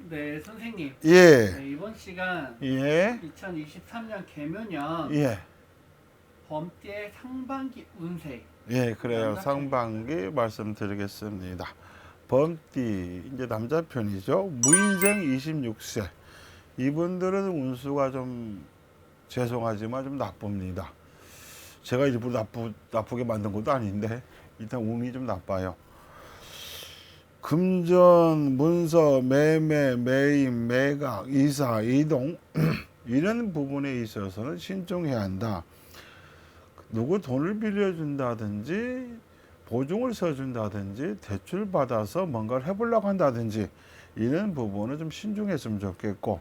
네, 선생님. 예, 네, 이번 시간 예, 2023년 개묘년 예, 범띠의 상반기 운세 예, 그래요. 남자 편입니다. 상반기 말씀드리겠습니다. 범띠, 이제 남자 편이죠. 무인생 26세. 이분들은 운수가 좀 죄송하지만 좀 나쁩니다. 제가 일부러 나쁘게 만든 것도 아닌데, 일단 운이 좀 나빠요. 금전, 문서, 매매, 매임, 매각, 이사, 이동, 이런 부분에 있어서는 신중해야 한다. 누구 돈을 빌려준다든지 보증을 서준다든지 대출 받아서 뭔가를 해보려고 한다든지 이런 부분은 좀 신중했으면 좋겠고,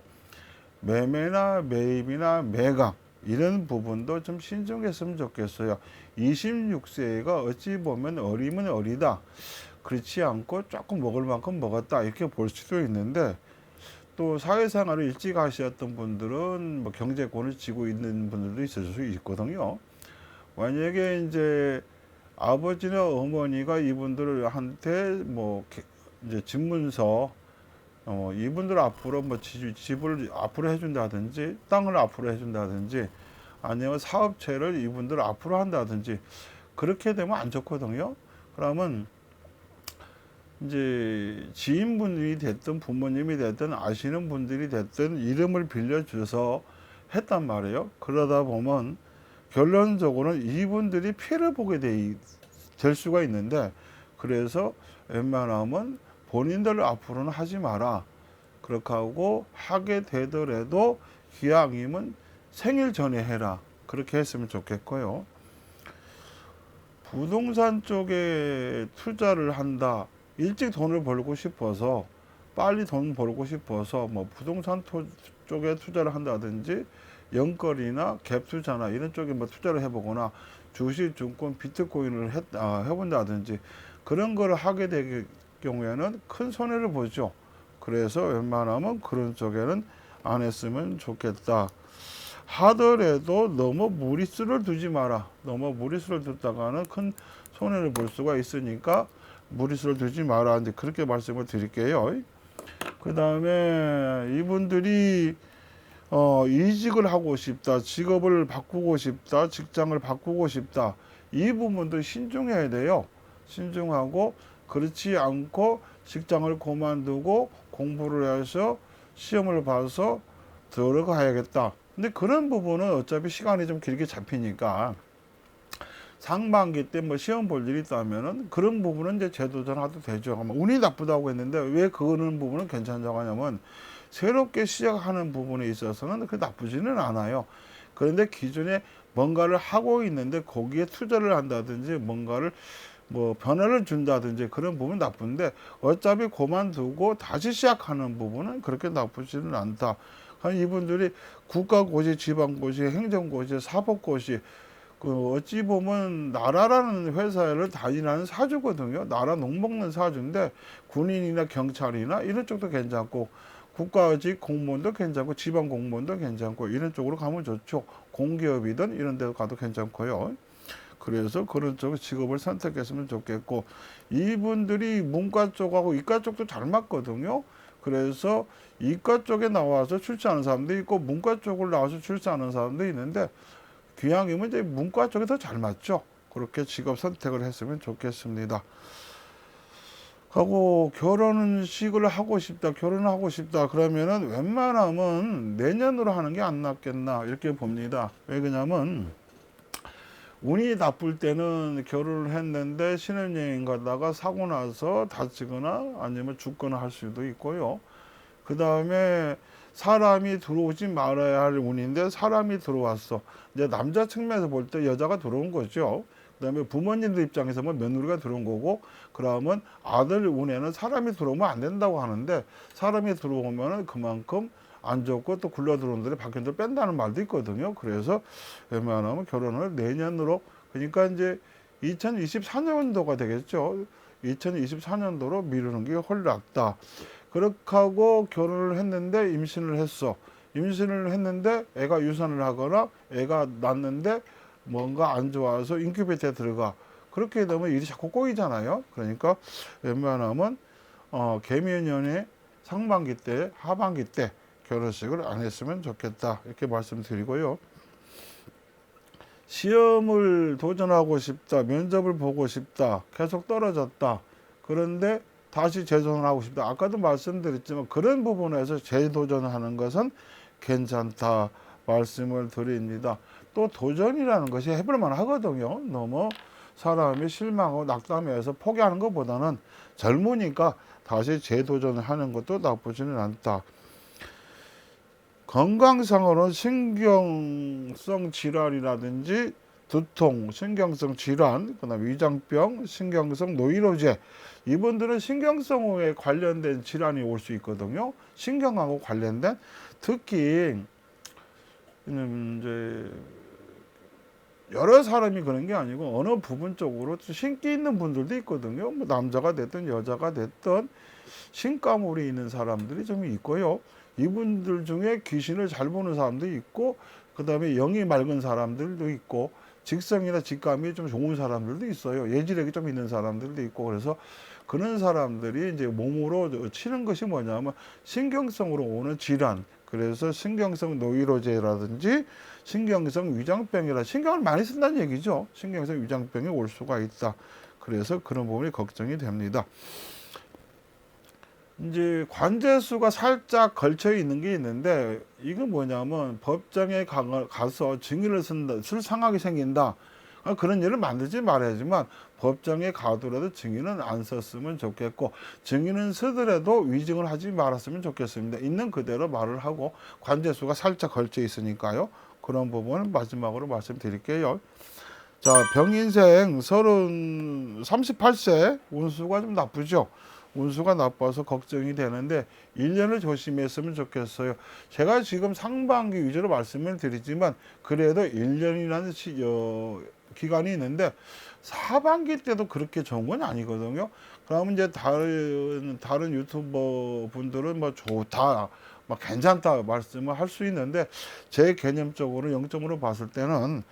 매매나 매입이나 매각 이런 부분도 좀 신중했으면 좋겠어요. 26세가 어찌 보면 어리면 어리다, 그렇지 않고 조금 먹을 만큼 먹었다, 이렇게 볼 수도 있는데, 또 사회생활을 일찍 하셨던 분들은 뭐 경제권을 쥐고 있는 분들도 있을 수 있거든요. 만약에 이제 아버지나 어머니가 이분들을 한테 뭐 이제 집문서, 이분들 앞으로 뭐 집을 앞으로 해준다든지 땅을 앞으로 해준다든지 아니면 사업체를 이분들 앞으로 한다든지 그렇게 되면 안 좋거든요. 그러면 이제 지인분이 됐든 부모님이 됐든 아시는 분들이 됐든 이름을 빌려줘서 했단 말이에요. 그러다 보면 결론적으로는 이분들이 피해를 보게 될 수가 있는데, 그래서 웬만하면 본인들 앞으로는 하지 마라. 그렇게 하고 하게 되더라도 기왕이면 생일 전에 해라. 그렇게 했으면 좋겠고요. 부동산 쪽에 투자를 한다. 일찍 돈을 벌고 싶어서, 빨리 돈 벌고 싶어서 뭐 부동산 쪽에 투자를 한다든지 연거리나 갭 투자나 이런 쪽에 뭐 투자를 해보거나 주식, 증권, 비트코인을 해본다든지 그런 거를 하게 될 경우에는 큰 손해를 보죠. 그래서 웬만하면 그런 쪽에는 안 했으면 좋겠다. 하더라도 너무 무리수를 두지 마라. 너무 무리수를 뒀다가는 큰 손해를 볼 수가 있으니까 무리수를 두지 마라. 이제 그렇게 말씀을 드릴게요. 그 다음에 이분들이 이직을 하고 싶다, 직업을 바꾸고 싶다, 직장을 바꾸고 싶다, 이 부분도 신중해야 돼요. 신중하고, 그렇지 않고 직장을 그만두고 공부를 해서 시험을 봐서 들어가야겠다. 근데 그런 부분은 어차피 시간이 좀 길게 잡히니까 상반기 때 뭐 시험 볼 일이 있다면은 그런 부분은 이제 재도전해도 되죠. 운이 나쁘다고 했는데 왜 그런 부분은 괜찮다고 하냐면, 새롭게 시작하는 부분에 있어서는 그 나쁘지는 않아요. 그런데 기존에 뭔가를 하고 있는데 거기에 투자를 한다든지 뭔가를 뭐 변화를 준다든지 그런 부분은 나쁜데, 어차피 그만두고 다시 시작하는 부분은 그렇게 나쁘지는 않다. 이분들이 국가고시, 지방고시, 행정고시, 사법고시, 그 어찌 보면 나라라는 회사를 다니는 사주거든요. 나라 녹먹는 사주인데 군인이나 경찰이나 이런 쪽도 괜찮고, 국가직 공무원도 괜찮고, 지방 공무원도 괜찮고, 이런 쪽으로 가면 좋죠. 공기업이든 이런 데 가도 괜찮고요. 그래서 그런 쪽 직업을 선택했으면 좋겠고, 이분들이 문과 쪽하고 이과 쪽도 잘 맞거든요. 그래서 이과 쪽에 나와서 출세하는 사람도 있고 문과 쪽을 나와서 출세하는 사람도 있는데, 기왕이면 이제 문과 쪽에 더 잘 맞죠. 그렇게 직업 선택을 했으면 좋겠습니다. 하고 결혼식을 하고 싶다, 결혼하고 싶다 그러면은 웬만하면 내년으로 하는 게 안 낫겠나 이렇게 봅니다. 왜 그러냐면, 운이 나쁠 때는 결혼을 했는데 신혼여행 가다가 사고 나서 다치거나 아니면 죽거나 할 수도 있고요. 그 다음에 사람이 들어오지 말아야 할 운인데 사람이 들어왔어. 이제 남자 측면에서 볼 때 여자가 들어온 거죠. 그 다음에 부모님들 입장에서 뭐 며느리가 들어온 거고, 그러면 아들 운에는 사람이 들어오면 안 된다고 하는데, 사람이 들어오면 그만큼 안 좋고 또 굴러 들어온 들이 박현들 뺀다는 말도 있거든요. 그래서 웬만하면 결혼을 내년으로, 그러니까 이제 2024년도가 되겠죠. 2024년도로 미루는 게 훨씬 낫다. 그렇게 하고 결혼을 했는데 임신을 했어. 임신을 했는데 애가 유산을 하거나 애가 낳는데 뭔가 안 좋아서 인큐베이터에 들어가. 그렇게 되면 일이 자꾸 꼬이잖아요. 그러니까 웬만하면 개묘년에 상반기 때, 하반기 때 결혼식을 안 했으면 좋겠다. 이렇게 말씀드리고요. 시험을 도전하고 싶다, 면접을 보고 싶다, 계속 떨어졌다. 그런데 다시 재도전하고 싶다. 아까도 말씀드렸지만 그런 부분에서 재도전하는 것은 괜찮다 말씀을 드립니다. 또 도전이라는 것이 해볼만 하거든요. 너무 사람이 실망하고 낙담해서 포기하는 것보다는 젊으니까 다시 재도전을 하는 것도 나쁘지는 않다. 건강상으로는 신경성 질환이라든지 두통, 신경성 질환, 그다음에 위장병, 신경성 노이로제, 이분들은 신경성에 관련된 질환이 올 수 있거든요. 신경하고 관련된, 특히 이제 여러 사람이 그런 게 아니고 어느 부분 쪽으로 신기 있는 분들도 있거든요. 뭐 남자가 됐든 여자가 됐든 신가물이 있는 사람들이 좀 있고요. 이분들 중에 귀신을 잘 보는 사람도 있고, 그 다음에 영이 맑은 사람들도 있고, 직성이나 직감이 좀 좋은 사람들도 있어요. 예지력이 좀 있는 사람들도 있고, 그래서 그런 사람들이 이제 몸으로 치는 것이 뭐냐면 신경성으로 오는 질환, 그래서 신경성 노이로제라든지 신경성 위장병이라, 신경을 많이 쓴다는 얘기죠. 신경성 위장병이 올 수가 있다. 그래서 그런 부분이 걱정이 됩니다. 이제 관제수가 살짝 걸쳐 있는 게 있는데, 이건 뭐냐면 법정에 가서 증인을 쓸 상황이 생긴다. 그런 일을 만들지 말아야지만 법정에 가더라도 증인은 안 썼으면 좋겠고, 증인은 쓰더라도 위증을 하지 말았으면 좋겠습니다. 있는 그대로 말을 하고, 관제수가 살짝 걸쳐 있으니까요. 그런 부분은 마지막으로 말씀드릴게요. 자, 병인생 38세 운수가 좀 나쁘죠. 운수가 나빠서 걱정이 되는데 1년을 조심했으면 좋겠어요. 제가 지금 상반기 위주로 말씀을 드리지만 그래도 1년이라는 기간이 있는데 하반기 때도 그렇게 좋은 건 아니거든요. 그러면 이제 다른 유튜버 분들은 뭐 좋다, 막 괜찮다 말씀을 할 수 있는데, 제 개념적으로 영점으로 봤을 때는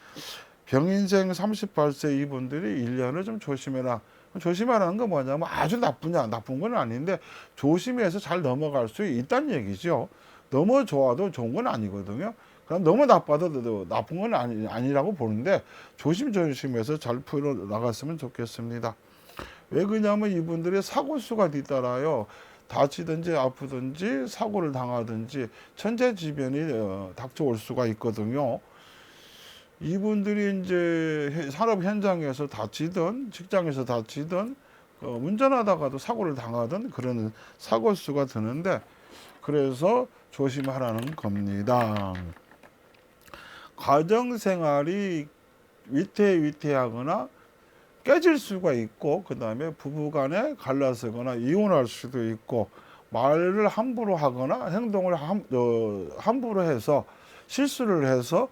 병인생 38세 이분들이 1년을 좀 조심해라. 조심하라는 건 뭐냐면 아주 나쁘냐, 나쁜 건 아닌데 조심해서 잘 넘어갈 수 있다는 얘기죠. 너무 좋아도 좋은 건 아니거든요. 그럼 너무 나빠도 나쁜 건 아니라고 보는데 조심조심해서 잘 풀어 나갔으면 좋겠습니다. 왜 그러냐면 이분들의 사고수가 뒤따라요. 다치든지 아프든지 사고를 당하든지 천재지변이 닥쳐올 수가 있거든요. 이분들이 이제 산업 현장에서 다치든 직장에서 다치든 운전하다가도 사고를 당하든 그런 사고 수가 드는데, 그래서 조심하라는 겁니다. 가정생활이 위태위태하거나 깨질 수가 있고, 그 다음에 부부간에 갈라서거나 이혼할 수도 있고, 말을 함부로 하거나 행동을 함부로 해서 실수를 해서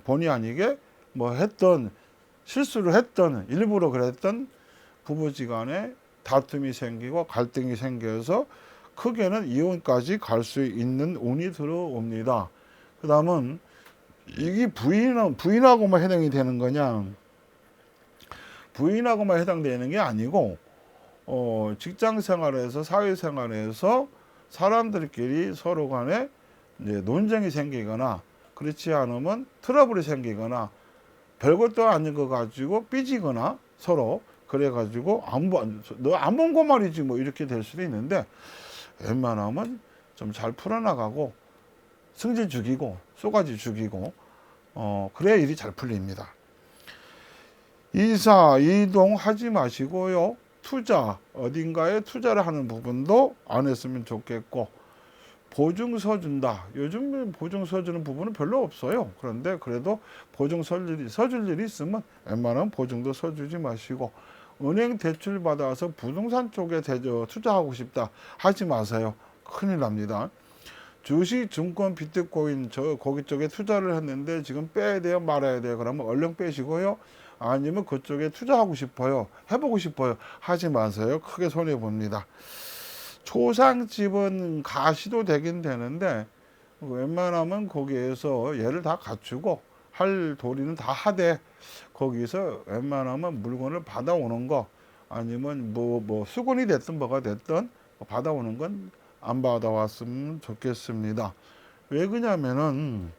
본의 아니게 뭐 실수를 했던, 일부러 그랬던 부부지간에 다툼이 생기고 갈등이 생겨서 크게는 이혼까지 갈 수 있는 운이 들어옵니다. 그 다음은 이게 부인하고만 해당이 되는 거냐? 부인하고만 해당되는 게 아니고 직장 생활에서 사회생활에서 사람들끼리 서로 간에 이제 논쟁이 생기거나, 그렇지 않으면 트러블이 생기거나, 별것도 아닌 거 가지고 삐지거나 서로 그래가지고 너 안 본 거 말이지 뭐 이렇게 될 수도 있는데, 웬만하면 좀 잘 풀어나가고 승질 죽이고 쏘가지 죽이고 그래야 일이 잘 풀립니다. 이사 이동 하지 마시고요. 투자, 어딘가에 투자를 하는 부분도 안 했으면 좋겠고, 보증서 준다. 요즘 보증서 주는 부분은 별로 없어요. 그런데 그래도 보증 서줄 일이 있으면 웬만하면 보증도 서주지 마시고, 은행 대출 받아서 부동산 쪽에 투자하고 싶다 하지 마세요. 큰일 납니다. 주식, 증권, 비트코인 거기 쪽에 투자를 했는데 지금 빼야 돼요, 말아야 돼요? 그러면 얼른 빼시고요. 아니면 그쪽에 투자하고 싶어요, 해보고 싶어요, 하지 마세요. 크게 손해 봅니다. 초상집은 가시도 되긴 되는데 웬만하면 거기에서 얘를 다 갖추고 할 도리는 다 하되, 거기서 웬만하면 물건을 받아오는 거, 아니면 뭐 수건이 됐든 뭐가 됐든 받아오는 건 안 받아왔으면 좋겠습니다. 왜 그러냐면은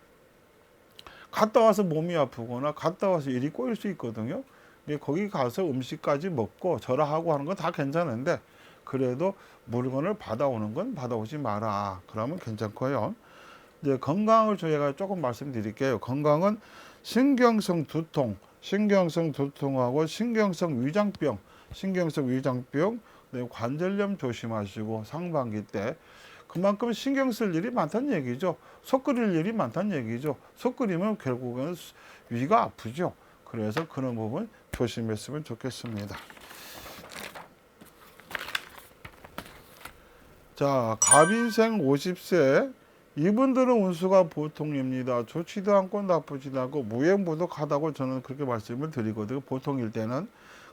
갔다 와서 몸이 아프거나 갔다 와서 일이 꼬일 수 있거든요. 근데 거기 가서 음식까지 먹고 절하하고 하는 건 다 괜찮은데 그래도 물건을 받아오는 건 받아오지 마라. 그러면 괜찮고요. 이제 건강을 저희가 조금 말씀드릴게요. 건강은 신경성 두통하고 신경성 위장병, 네, 관절염 조심하시고 상반기 때 그만큼 신경 쓸 일이 많다는 얘기죠. 속 끓일 일이 많다는 얘기죠. 속 끓이면 결국은 위가 아프죠. 그래서 그런 부분 조심했으면 좋겠습니다. 자, 갑인생 50세 이분들은 운수가 보통입니다. 좋지도 않고 나쁘지도 않고 무행무득하다고 저는 그렇게 말씀을 드리거든요. 보통일 때는.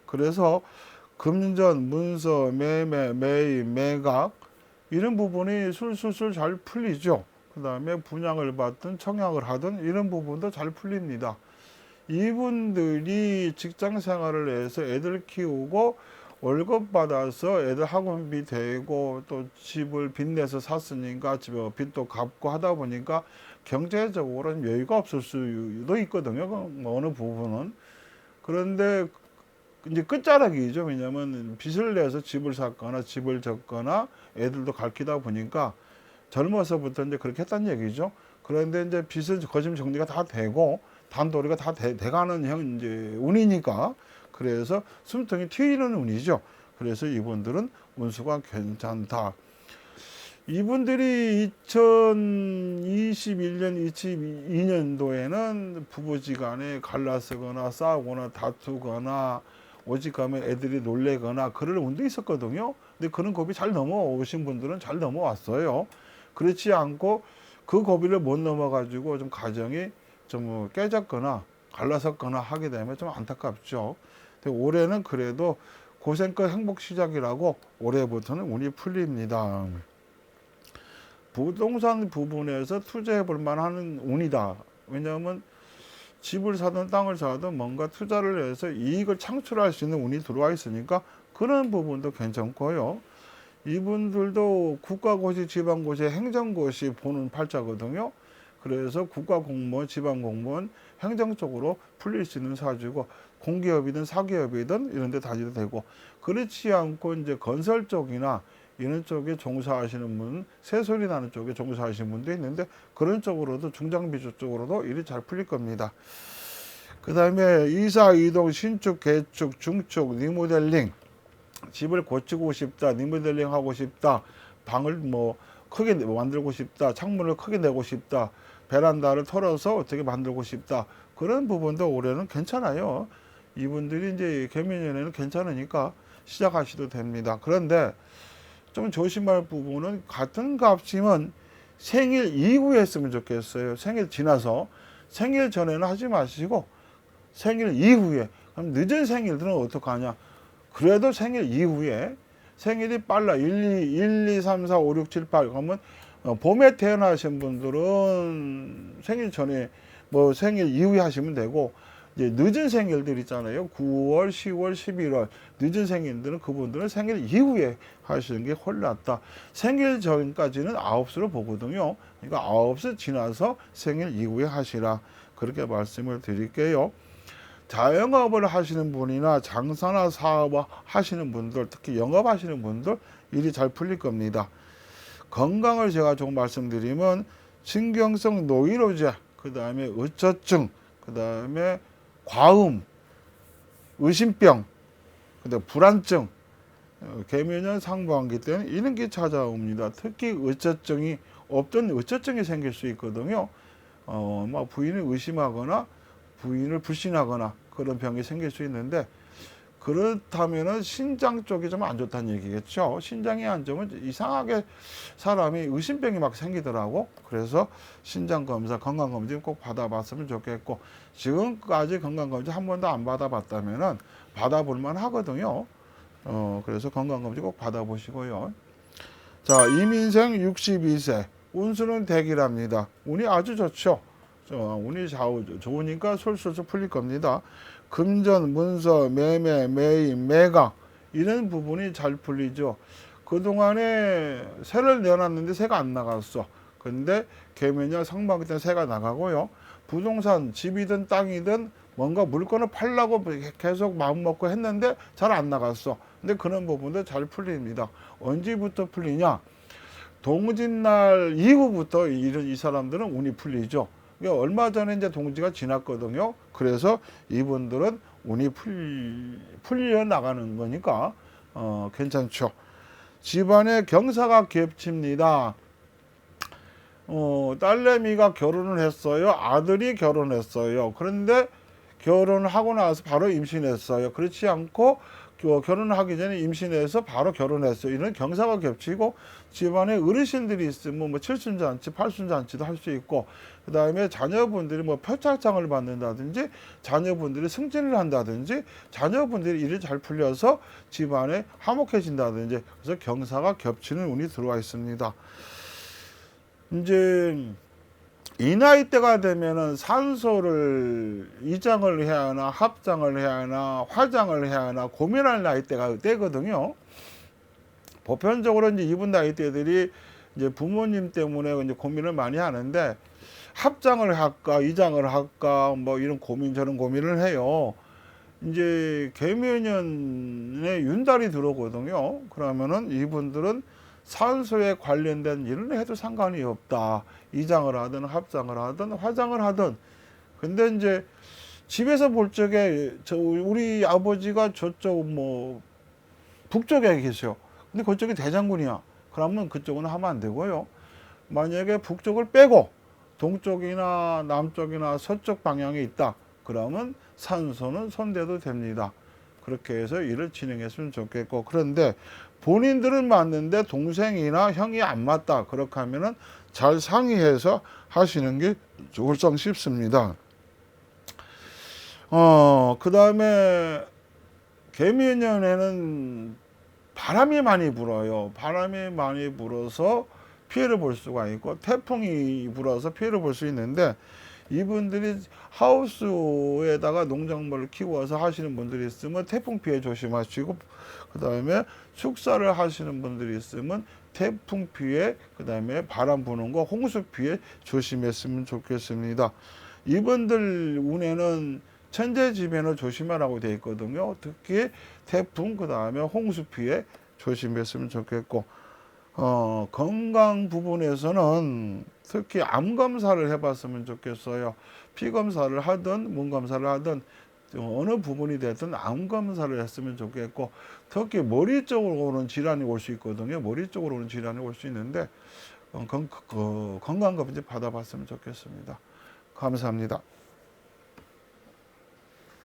그래서 금전, 문서, 매매, 매입, 매각 이런 부분이 술술술 잘 풀리죠. 그 다음에 분양을 받든 청약을 하든 이런 부분도 잘 풀립니다. 이분들이 직장 생활을 해서 애들 키우고 월급 받아서 애들 학원비 대고 또 집을 빚내서 샀으니까 집에 빚도 갚고 하다 보니까 경제적으로는 여유가 없을 수도 있거든요. 어느 부분은. 그런데 이제 끝자락이죠. 왜냐하면 빚을 내서 집을 샀거나 집을 졌거나 애들도 가르치다 보니까 젊어서부터 이제 그렇게 했다는 얘기죠. 그런데 이제 빚은 거심 정리가 다 되고 단도리가 다 돼가는 형 이제 운이니까 그래서 숨통이 튀는 운이죠. 그래서 이분들은 운수가 괜찮다. 이분들이 2021년, 22년도에는 부부지간에 갈라서거나 싸우거나 다투거나 오직하면 애들이 놀래거나 그럴 운도 있었거든요. 근데 그런 고비 잘 넘어오신 분들은 잘 넘어왔어요. 그렇지 않고 그 고비를 못 넘어가지고 좀 가정이 좀 깨졌거나 갈라섰거나 하게 되면 좀 안타깝죠. 근데 올해는 그래도 고생끝 행복 시작이라고 올해부터는 운이 풀립니다. 부동산 부분에서 투자해 볼 만한 운이다. 왜냐하면 집을 사든 땅을 사든 뭔가 투자를 해서 이익을 창출할 수 있는 운이 들어와 있으니까 그런 부분도 괜찮고요. 이분들도 국가고시, 지방고시, 행정고시 보는 팔자거든요. 그래서 국가공무원, 지방공무원, 행정 쪽으로 풀릴 수 있는 사주고 공기업이든 사기업이든 이런 데 다니도 되고 그렇지 않고 이제 건설 쪽이나 이런 쪽에 종사하시는 분, 새소리 나는 쪽에 종사하시는 분도 있는데 그런 쪽으로도 중장비주 쪽으로도 일이 잘 풀릴 겁니다. 그 다음에 이사, 이동, 신축, 개축, 중축, 리모델링 집을 고치고 싶다, 리모델링 하고 싶다, 방을 뭐 크게 만들고 싶다, 창문을 크게 내고 싶다, 베란다를 털어서 어떻게 만들고 싶다. 그런 부분도 올해는 괜찮아요. 이분들이 이제 개미년에는 괜찮으니까 시작하셔도 됩니다. 그런데 좀 조심할 부분은 같은 값이면 생일 이후에 했으면 좋겠어요. 생일 지나서. 생일 전에는 하지 마시고 생일 이후에. 그럼 늦은 생일들은 어떡하냐. 그래도 생일 이후에 생일이 빨라 1, 2, 3, 4, 5, 6, 7, 8 그러면 봄에 태어나신 분들은 생일 전에 뭐 생일 이후에 하시면 되고 이제 늦은 생일들 있잖아요. 9월, 10월, 11월 늦은 생일들은 그분들은 생일 이후에 하시는 게 훨씬 낫다. 생일 전까지는 9수로 보거든요. 그러니까 9수 지나서 생일 이후에 하시라. 그렇게 말씀을 드릴게요. 자영업을 하시는 분이나 장사나 사업 하시는 분들, 특히 영업하시는 분들 일이 잘 풀릴 겁니다. 건강을 제가 조금 말씀드리면 신경성 노이로제, 그 다음에 의처증, 그 다음에 과음, 의심병, 그다음에 불안증, 개묘년 상반기 때는 이런 게 찾아옵니다. 특히 의처증이 없던 의처증이 생길 수 있거든요. 막 부인을 의심하거나 부인을 불신하거나 그런 병이 생길 수 있는데 그렇다면은 신장 쪽이 좀 안 좋다는 얘기겠죠. 신장이 안 좋으면 이상하게 사람이 의심병이 막 생기더라고. 그래서 신장 검사, 건강 검진 꼭 받아봤으면 좋겠고 지금까지 건강 검진 한 번도 안 받아봤다면은 받아볼만 하거든요. 그래서 건강 검진 꼭 받아보시고요. 자, 이민생 62세 운수는 대기랍니다. 운이 아주 좋죠. 운이 좋으니까 솔솔솔 풀릴 겁니다. 금전, 문서, 매매, 매입, 매각 이런 부분이 잘 풀리죠. 그동안에 새를 내놨는데 새가 안 나갔어. 근데 개면이나 상반기 때는 새가 나가고요. 부동산, 집이든 땅이든 뭔가 물건을 팔려고 계속 마음 먹고 했는데 잘 안 나갔어. 근데 그런 부분도 잘 풀립니다. 언제부터 풀리냐? 동짓날 이후부터 이 사람들은 운이 풀리죠. 그러니까 얼마 전에 이제 동지가 지났거든요. 그래서 이분들은 운이 풀려 나가는 거니까 괜찮죠. 집안에 경사가 겹칩니다. 딸내미가 결혼을 했어요. 아들이 결혼했어요. 그런데 결혼을 하고 나서 바로 임신했어요. 그렇지 않고 결혼을 하기 전에 임신해서 바로 결혼했어요. 이런 경사가 겹치고 집안에 어르신들이 있으면 뭐 칠순잔치, 팔순잔치도 할 수 있고 그 다음에 자녀분들이 뭐 표창장을 받는다든지 자녀분들이 승진을 한다든지 자녀분들이 일이 잘 풀려서 집안에 화목해진다든지 그래서 경사가 겹치는 운이 들어와 있습니다. 이제 이 나이대가 되면은 산소를 이장을 해야 하나 합장을 해야 하나 화장을 해야 하나 고민할 나이대가 되거든요. 보편적으로 이제 이분 나이대들이 이제 부모님 때문에 이제 고민을 많이 하는데 합장을 할까 이장을 할까 뭐 이런 고민 저런 고민을 해요. 이제 개묘년에 윤달이 들어오거든요. 그러면은 이분들은 산소에 관련된 일을 해도 상관이 없다. 이장을 하든 합장을 하든 화장을 하든. 근데 이제 집에서 볼 적에 우리 아버지가 저쪽 뭐 북쪽에 계셔. 근데 그쪽이 대장군이야. 그러면 그쪽은 하면 안 되고요. 만약에 북쪽을 빼고 동쪽이나 남쪽이나 서쪽 방향에 있다. 그러면 산소는 손대도 됩니다. 그렇게 해서 일을 진행했으면 좋겠고, 그런데 본인들은 맞는데 동생이나 형이 안 맞다. 그렇게 하면은 잘 상의해서 하시는 게 좋을성 싶습니다. 그 다음에 개미년에는 바람이 많이 불어요. 바람이 많이 불어서 피해를 볼 수가 있고, 태풍이 불어서 피해를 볼 수 있는데, 이분들이 하우스에다가 농작물을 키워서 하시는 분들이 있으면 태풍 피해 조심하시고, 그 다음에 축사를 하시는 분들이 있으면 태풍 피해, 그 다음에 바람 부는 거, 홍수 피해 조심했으면 좋겠습니다. 이분들 운에는 천재지변을 조심하라고 되어 있거든요. 특히 태풍, 그 다음에 홍수 피해 조심했으면 좋겠고, 건강 부분에서는 특히 암 검사를 해봤으면 좋겠어요. 피 검사를 하든 문 검사를 하든 어느 부분이 됐든 암 검사를 했으면 좋겠고, 특히 머리 쪽으로 오는 질환이 올 수 있거든요. 머리 쪽으로 오는 질환이 올 수 있는데 건강검진 받아봤으면 좋겠습니다. 감사합니다.